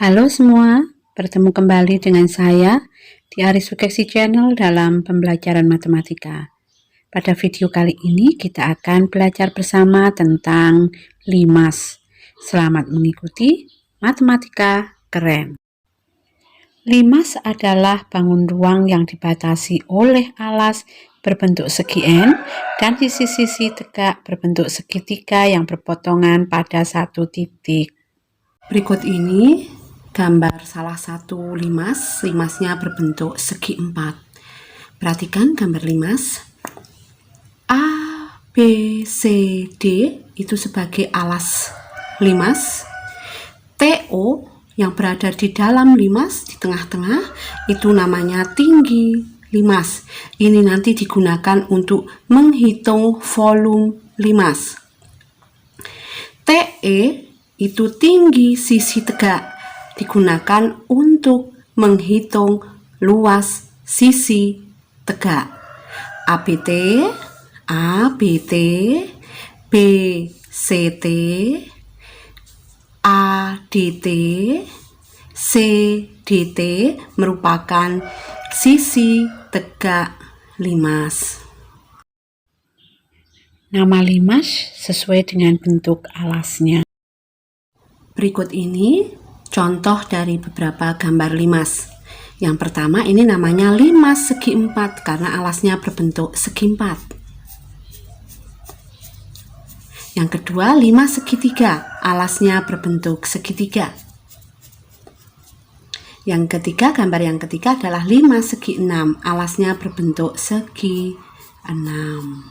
Halo semua, bertemu kembali dengan saya di Aris Sukeksi Channel dalam pembelajaran matematika. Pada video kali ini kita akan belajar bersama tentang limas. Selamat mengikuti matematika keren. Limas adalah bangun ruang yang dibatasi oleh alas berbentuk segi N dan sisi-sisi tegak berbentuk segitiga yang berpotongan pada satu titik. Berikut ini gambar salah satu limas. Limasnya berbentuk segi 4. Perhatikan gambar limas. A, B, C, D itu sebagai alas limas. TO yang berada di dalam limas di tengah-tengah itu namanya tinggi limas. Ini nanti digunakan untuk menghitung volume limas. TE itu tinggi sisi tegak, digunakan untuk menghitung luas sisi tegak. ABT, ABT, BCT, ADT, CDT merupakan sisi tegak limas. Nama limas sesuai dengan bentuk alasnya. Berikut ini contoh dari beberapa gambar limas. Yang pertama ini namanya limas segi 4 karena alasnya berbentuk segi 4. Yang kedua limas segitiga, alasnya berbentuk segitiga. Yang ketiga, gambar yang ketiga adalah limas segi 6, alasnya berbentuk segi 6.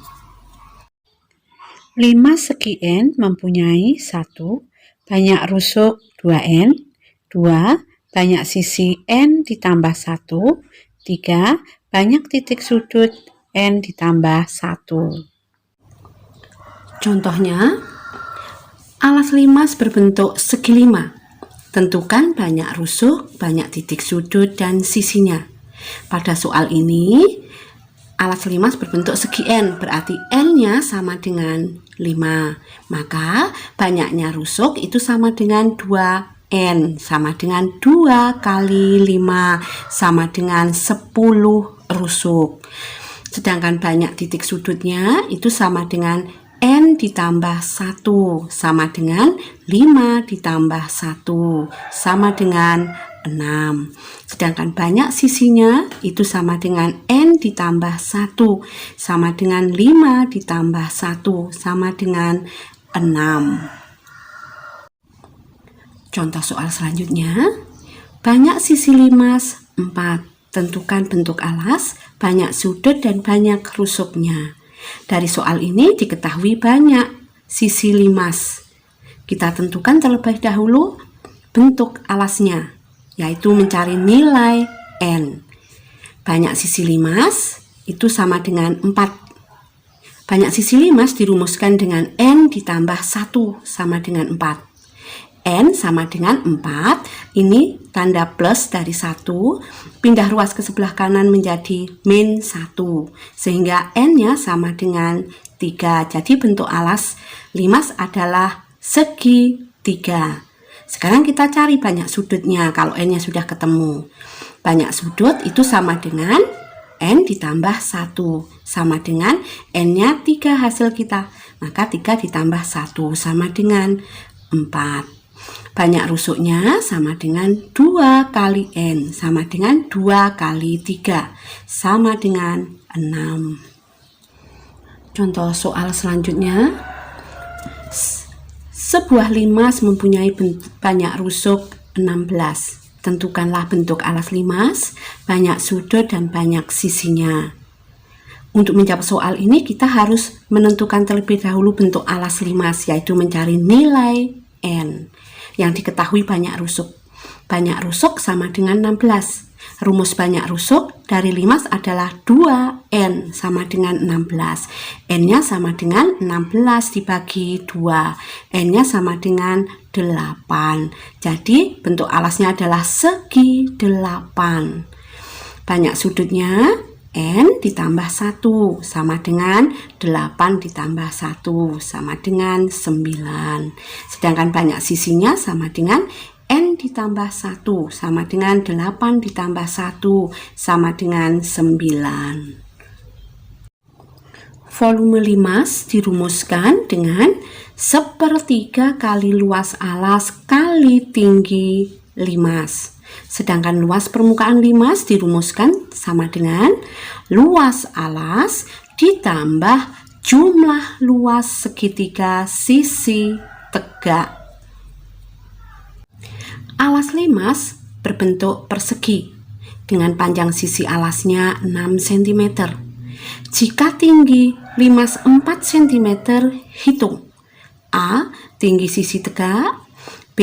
Limas segi N mempunyai 1. Banyak rusuk 2N, 2. Banyak sisi N ditambah 1, 3. Banyak titik sudut N ditambah 1. Contohnya, alas limas berbentuk segi 5. Tentukan banyak rusuk, banyak titik sudut, dan sisinya. Pada soal ini, alas limas berbentuk segi N, berarti N-nya sama dengan 5. Maka banyaknya rusuk itu sama dengan 2N, sama dengan 2 kali 5, sama dengan 10 rusuk. Sedangkan banyak titik sudutnya itu sama dengan N ditambah 1, sama dengan 5 ditambah 1, sama dengan 6. Sedangkan banyak sisinya itu sama dengan N ditambah 1, sama dengan 5 ditambah 1, sama dengan 6. Contoh soal selanjutnya. Banyak sisi limas 4. Tentukan bentuk alas, banyak sudut dan banyak rusuknya. Dari soal ini diketahui banyak sisi limas. Kita tentukan terlebih dahulu bentuk alasnya, yaitu mencari nilai N. Banyak sisi limas itu sama dengan 4. Banyak sisi limas dirumuskan dengan N ditambah 1 sama dengan 4. N sama dengan 4, ini tanda plus dari 1, pindah ruas ke sebelah kanan menjadi min 1, sehingga N-nya sama dengan 3. Jadi bentuk alas limas adalah segi 3. Sekarang kita cari banyak sudutnya kalau N-nya sudah ketemu. Banyak sudut itu sama dengan N ditambah 1, sama dengan N-nya 3 hasil kita. Maka 3 ditambah 1 sama dengan 4. Banyak rusuknya sama dengan 2 kali N, sama dengan 2 kali 3, sama dengan 6. Contoh soal selanjutnya. Sebuah limas mempunyai banyak rusuk 16. Tentukanlah bentuk alas limas, banyak sudut dan banyak sisinya. Untuk menjawab soal ini kita harus menentukan terlebih dahulu bentuk alas limas, yaitu mencari nilai N. Yang diketahui banyak rusuk. Banyak rusuk sama dengan 16. Rumus banyak rusuk dari limas adalah 2N sama dengan 16. N-nya sama dengan 16 dibagi 2. N-nya sama dengan 8. Jadi bentuk alasnya adalah segi 8. Banyak sudutnya N ditambah 1 sama dengan 8 ditambah 1 sama dengan 9. Sedangkan banyak sisinya sama dengan N ditambah 1 sama dengan 8 ditambah 1 sama dengan 9. Volume limas dirumuskan dengan 1/3 kali luas alas kali tinggi limas. Sedangkan luas permukaan limas dirumuskan sama dengan luas alas ditambah jumlah luas segitiga sisi tegak. Alas limas berbentuk persegi dengan panjang sisi alasnya 6 cm. Jika tinggi limas 4 cm, hitung A. Tinggi sisi tegak, B.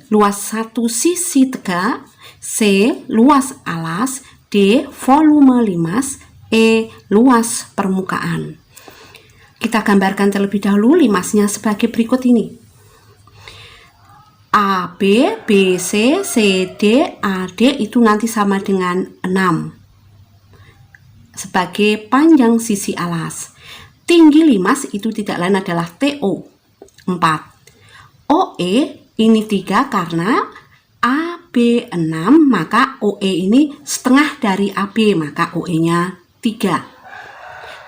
Luas satu sisi tegak, C. Luas alas, D. Volume limas, E. Luas permukaan. Kita gambarkan terlebih dahulu limasnya sebagai berikut ini. AB, BC, CD, AD itu nanti sama dengan 6 sebagai panjang sisi alas. Tinggi limas itu tidak lain adalah TO 4. OE ini 3 karena AB 6, maka OE ini setengah dari AB, maka OE-nya 3.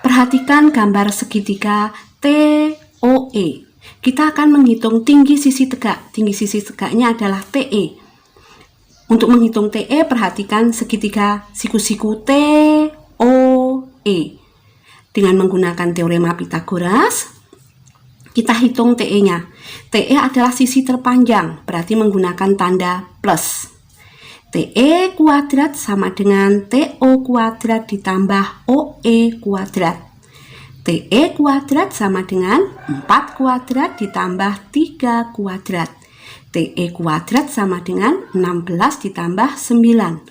Perhatikan gambar segitiga TOE. Kita akan menghitung tinggi sisi tegak. Tinggi sisi tegaknya adalah TE. Untuk menghitung TE, perhatikan segitiga siku-siku TOE. Dengan menggunakan teorema Pythagoras, kita hitung TE-nya. TE adalah sisi terpanjang, berarti menggunakan tanda plus. TE kuadrat sama dengan TO kuadrat ditambah OE kuadrat. TE kuadrat sama dengan 4 kuadrat ditambah 3 kuadrat. TE kuadrat sama dengan 16 ditambah 9.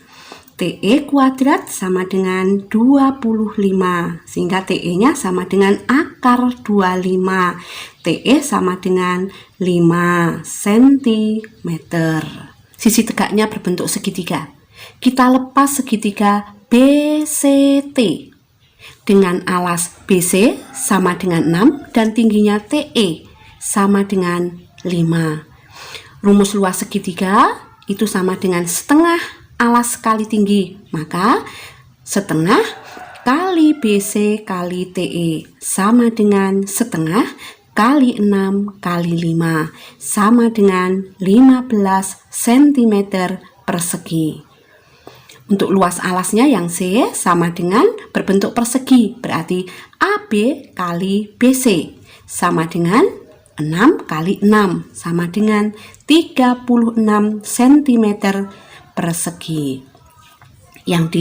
TE kuadrat sama dengan 25, sehingga TE-nya sama dengan akar 25. TE sama dengan 5 cm. Sisi tegaknya berbentuk segitiga. Kita lepas segitiga BCT. Dengan alas BC sama dengan 6 dan tingginya TE sama dengan 5. Rumus luas segitiga itu sama dengan setengah alas kali tinggi. Maka setengah kali BC kali TE sama dengan setengah kali 6 kali 5 sama dengan 15 cm persegi. Untuk luas alasnya yang C sama dengan berbentuk persegi, berarti AB kali BC sama dengan 6 kali 6 sama dengan 36 cm persegi. Yang D,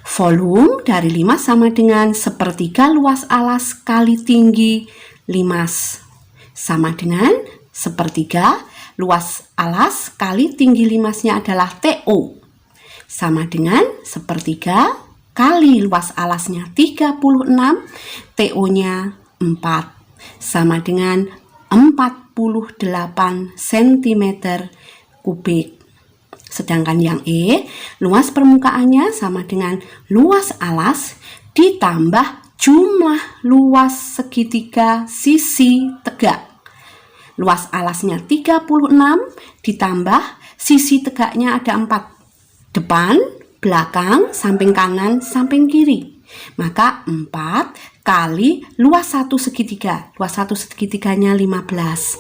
volume dari limas sama dengan 1/3 luas alas kali tinggi limas sama dengan 1/3 luas alas kali tinggi limasnya adalah TO sama dengan 1/3 kali luas alasnya 36, TO-nya 4 sama dengan 48 cm kubik. Sedangkan yang E, luas permukaannya sama dengan luas alas ditambah jumlah luas segitiga sisi tegak. Luas alasnya 36 ditambah sisi tegaknya ada 4. Depan, belakang, samping kanan, samping kiri. Maka 4 kali luas satu segitiga. Luas satu segitiganya 15.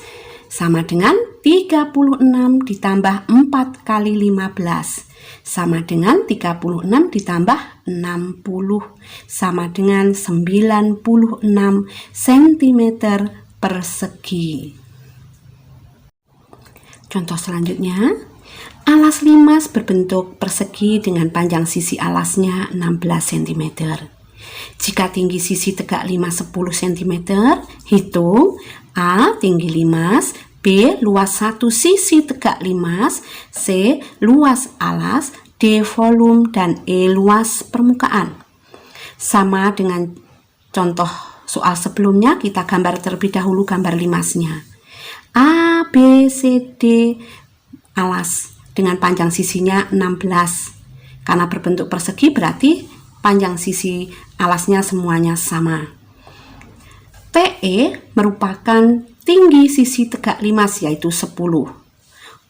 Sama dengan 36 ditambah 4 kali 15. Sama dengan 36 ditambah 60. Sama dengan 96 cm persegi. Contoh selanjutnya. Alas limas berbentuk persegi dengan panjang sisi alasnya 16 cm. Jika tinggi sisi tegak limas 10 cm, hitung A. Tinggi limas, B. Luas satu sisi tegak limas, C. Luas alas, D. Volume, dan E. Luas permukaan. Sama dengan contoh soal sebelumnya, kita gambar terlebih dahulu gambar limasnya. A, B, C, D alas dengan panjang sisinya 16. Karena berbentuk persegi berarti panjang sisi alasnya semuanya sama. TE merupakan tinggi sisi tegak limas yaitu 10.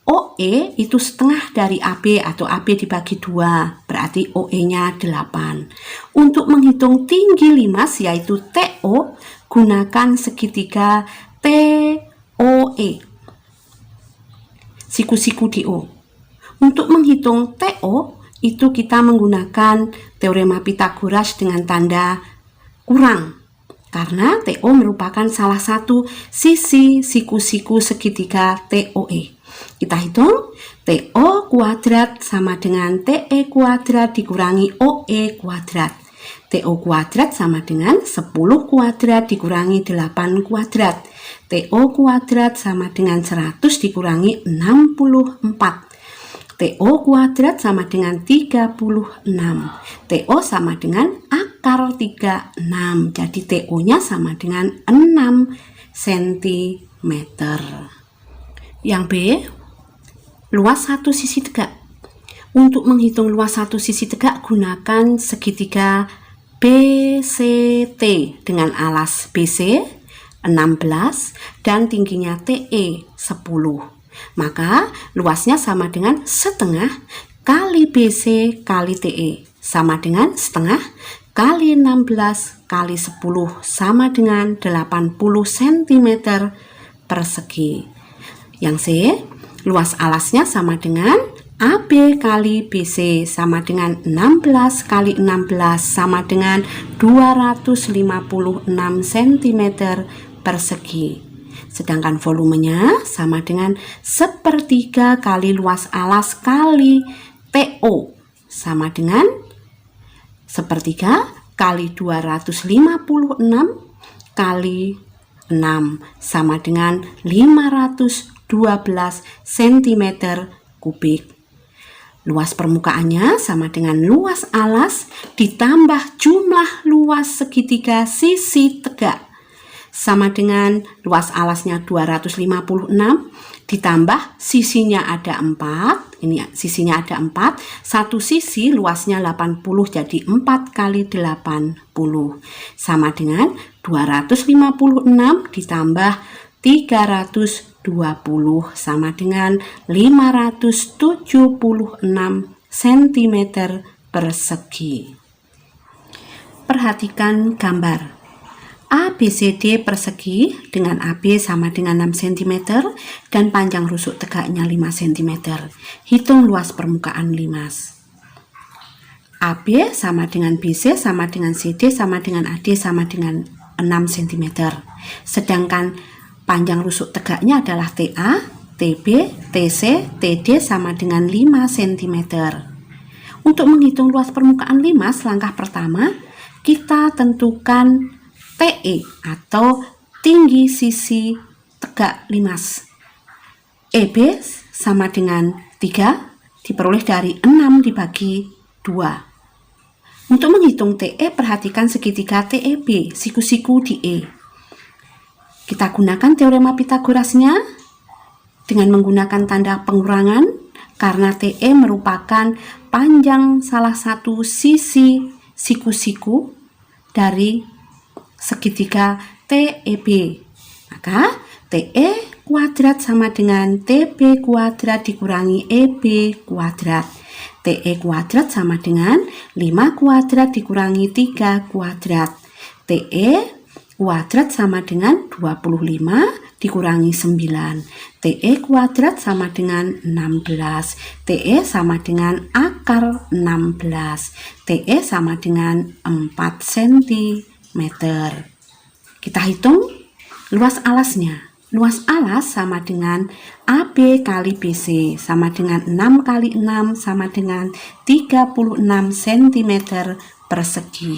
OE itu setengah dari AB atau AB dibagi 2, berarti OE-nya 8. Untuk menghitung tinggi limas yaitu TO, gunakan segitiga TOE. Siku-siku di O. Untuk menghitung TO, itu kita menggunakan teorema Pythagoras dengan tanda kurang. Karena TO merupakan salah satu sisi siku-siku segitiga TOE. Kita hitung TO kuadrat sama dengan TE kuadrat dikurangi OE kuadrat. TO kuadrat sama dengan 10 kuadrat dikurangi 8 kuadrat. TO kuadrat sama dengan 100 dikurangi 64. TO kuadrat sama dengan 36. TO sama dengan akar 36. Jadi TO-nya sama dengan 6 cm. Yang B, luas satu sisi tegak. Untuk menghitung luas satu sisi tegak, gunakan segitiga BCT dengan alas BC 16 dan tingginya TE 10. Maka luasnya sama dengan setengah kali BC kali TE sama dengan setengah kali 16 kali 10 sama dengan 80 cm persegi. Yang C, luas alasnya sama dengan AB kali BC sama dengan 16 kali 16 sama dengan 256 cm persegi. Sedangkan volumenya sama dengan sepertiga kali luas alas kali TO sama dengan sepertiga kali 256 kali 6 sama dengan 512 cm kubik. Luas permukaannya sama dengan luas alas ditambah jumlah luas segitiga sisi tegak sama dengan luas alasnya 256 ditambah sisinya ada 4. Ini sisinya ada 4. Satu sisi luasnya 80 jadi 4 kali 80 sama dengan 256 ditambah 320 sama dengan 576 cm persegi. Perhatikan gambar. ABCD persegi dengan AB sama dengan 6 cm dan panjang rusuk tegaknya 5 cm. Hitung luas permukaan limas. AB sama dengan BC sama dengan CD sama dengan AD sama dengan 6 cm. Sedangkan panjang rusuk tegaknya adalah TA, TB, TC, TD sama dengan 5 cm. Untuk menghitung luas permukaan limas, langkah pertama kita tentukan TE atau tinggi sisi tegak limas. EB sama dengan 3 diperoleh dari 6 dibagi 2. Untuk menghitung TE, perhatikan segitiga TEB, siku-siku di E. Kita gunakan teorema Pythagorasnya dengan menggunakan tanda pengurangan karena TE merupakan panjang salah satu sisi siku-siku dari segitiga TEB. Maka TE kuadrat sama dengan TB kuadrat dikurangi EB kuadrat. TE kuadrat sama dengan 5 kuadrat dikurangi 3 kuadrat. TE kuadrat sama dengan 25 dikurangi 9. TE kuadrat sama dengan 16. TE sama dengan akar 16. TE sama dengan 4 cm. Kita hitung luas alasnya. Luas alas sama dengan AB kali BC sama dengan 6 kali 6 sama dengan 36 cm persegi.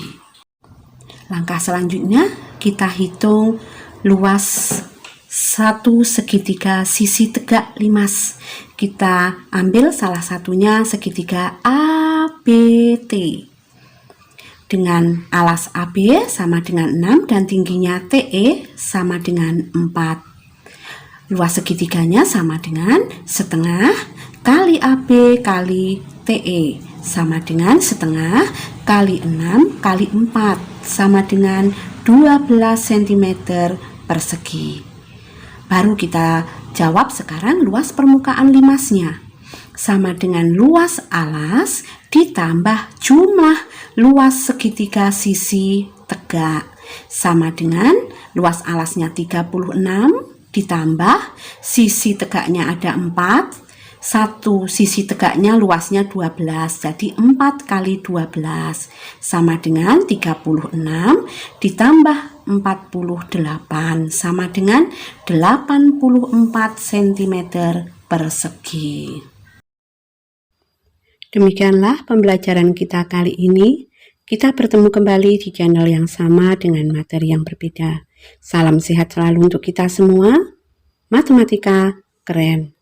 Langkah selanjutnya kita hitung luas satu segitiga sisi tegak limas. Kita ambil salah satunya segitiga ABT. Dengan alas AB sama dengan 6 dan tingginya TE sama dengan 4. Luas segitiganya sama dengan setengah kali AB kali TE sama dengan setengah kali 6 kali 4 sama dengan 12 cm persegi. Baru kita Jawab sekarang luas permukaan limasnya. Sama dengan luas alas ditambah jumlah luas segitiga sisi tegak. Sama dengan luas alasnya 36 ditambah sisi tegaknya ada 4. Satu sisi tegaknya luasnya 12, jadi 4 kali 12 sama dengan 36 ditambah 48 sama dengan 84 cm persegi. Demikianlah pembelajaran kita kali ini. Kita bertemu kembali di channel yang sama dengan materi yang berbeda. Salam sehat selalu untuk kita semua. Matematika keren.